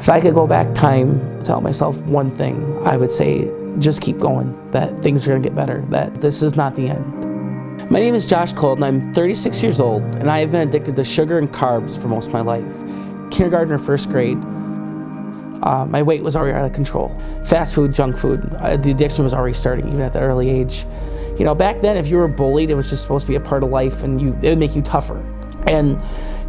If I could go back time, tell myself one thing, I would say, just keep going, that things are gonna get better, that this is not the end. My name is Josh Kohl, and I'm 36 years old, and I have been addicted to sugar and carbs for most of my life. Kindergarten or first grade, my weight was already out of control. Fast food, junk food, the addiction was already starting, even at the early age. You know, back then, if you were bullied, it was just supposed to be a part of life, and it would make you tougher. And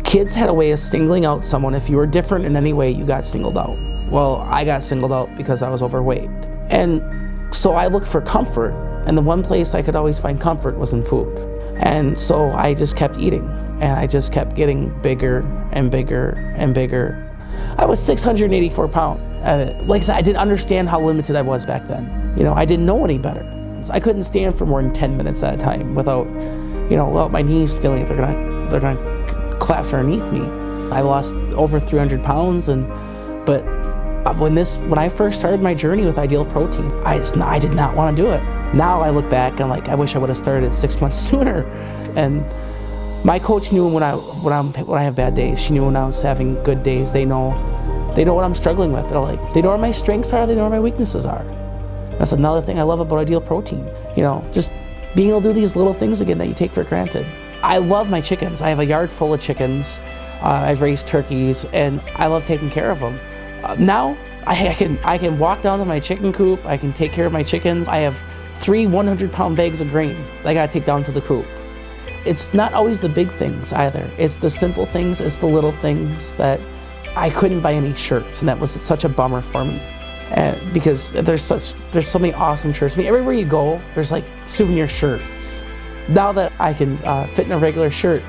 kids had a way of singling out someone. If you were different in any way, you got singled out. Well, I got singled out because I was overweight. And so I looked for comfort, and the one place I could always find comfort was in food. And so I just kept eating, and I just kept getting bigger and bigger and bigger. I was 684 pounds. Like I said, I didn't understand how limited I was back then. You know, I didn't know any better. I couldn't stand for more than 10 minutes at a time without my knees feeling like they're gonna collapse underneath me. I lost over 300 pounds, but when I first started my journey with Ideal Protein, I did not want to do it. Now I look back and I wish I would have started 6 months sooner. And my coach knew when I have bad days. She knew when I was having good days. They know what I'm struggling with. They know where my strengths are. They know where my weaknesses are. That's another thing I love about Ideal Protein. You know, just being able to do these little things again that you take for granted. I love my chickens. I have a yard full of chickens. I've raised turkeys, and I love taking care of them. Now I can walk down to my chicken coop. I can take care of my chickens. I have 3 100-pound bags of grain that I gotta take down to the coop. It's not always the big things either. It's the simple things. It's the little things that I couldn't buy any shirts, and that was such a bummer for me. Because there's so many awesome shirts. I mean, everywhere you go, there's like souvenir shirts. Now that I can fit in a regular shirt,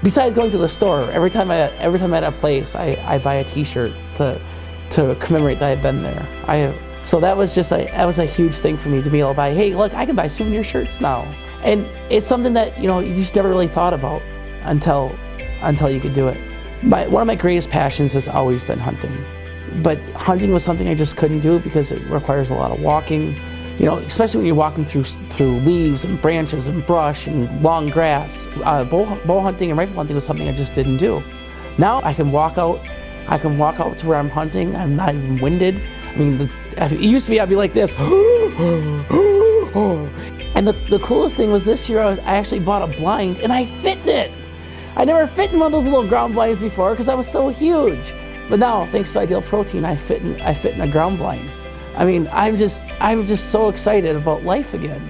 besides going to the store, every time I'm at a place, I buy a T-shirt to commemorate that I've been there. So that was a huge thing for me to be able to buy. Hey, look, I can buy souvenir shirts now, and it's something that you just never really thought about until you could do it. One of my greatest passions has always been hunting. But hunting was something I just couldn't do because it requires a lot of walking, especially when you're walking through leaves and branches and brush and long grass. Bow hunting and rifle hunting was something I just didn't do. Now I can walk out to where I'm hunting. I'm not even winded. I mean, it used to be I'd be like this. And the coolest thing was this year I actually bought a blind and I fit in it. I never fit in one of those little ground blinds before because I was so huge. But now, thanks to Ideal Protein, I fit in a ground blind. I mean, I'm just so excited about life again.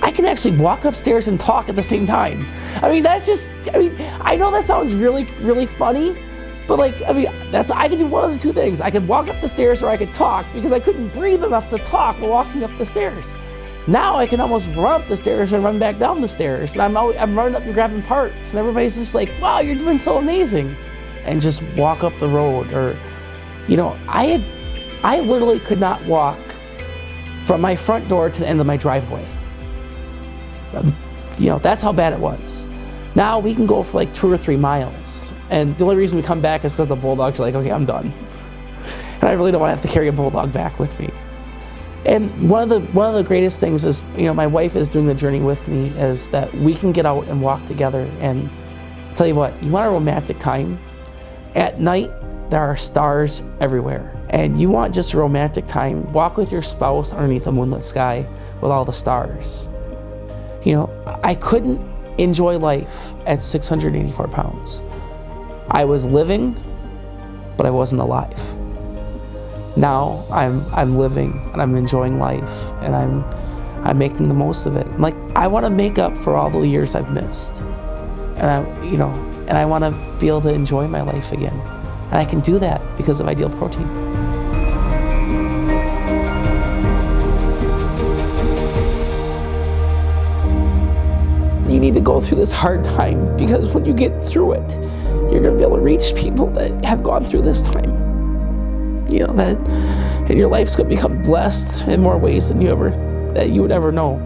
I can actually walk upstairs and talk at the same time. I mean, I know that sounds really, really funny, but I can do one of the two things. I could walk up the stairs or I could talk because I couldn't breathe enough to talk while walking up the stairs. Now I can almost run up the stairs and run back down the stairs. And I'm running up and grabbing parts, and everybody's just like, wow, you're doing so amazing. And just walk up the road, or, I literally could not walk from my front door to the end of my driveway. That's how bad it was. Now we can go for like 2 or 3 miles. And the only reason we come back is because the bulldogs are like, okay, I'm done. And I really don't want to have to carry a bulldog back with me. And one of the greatest things is, my wife is doing the journey with me, is that we can get out and walk together. And I'll tell you what, you want a romantic time? At night, there are stars everywhere. And you want just a romantic time, walk with your spouse underneath a moonlit sky with all the stars. I couldn't enjoy life at 684 pounds. I was living, but I wasn't alive. Now I'm living and I'm enjoying life, and I'm making the most of it. I want to make up for all the years I've missed. And I want to be able to enjoy my life again. And I can do that because of Ideal Protein. You need to go through this hard time, because when you get through it, you're going to be able to reach people that have gone through this time. And your life's going to become blessed in more ways than you would ever know.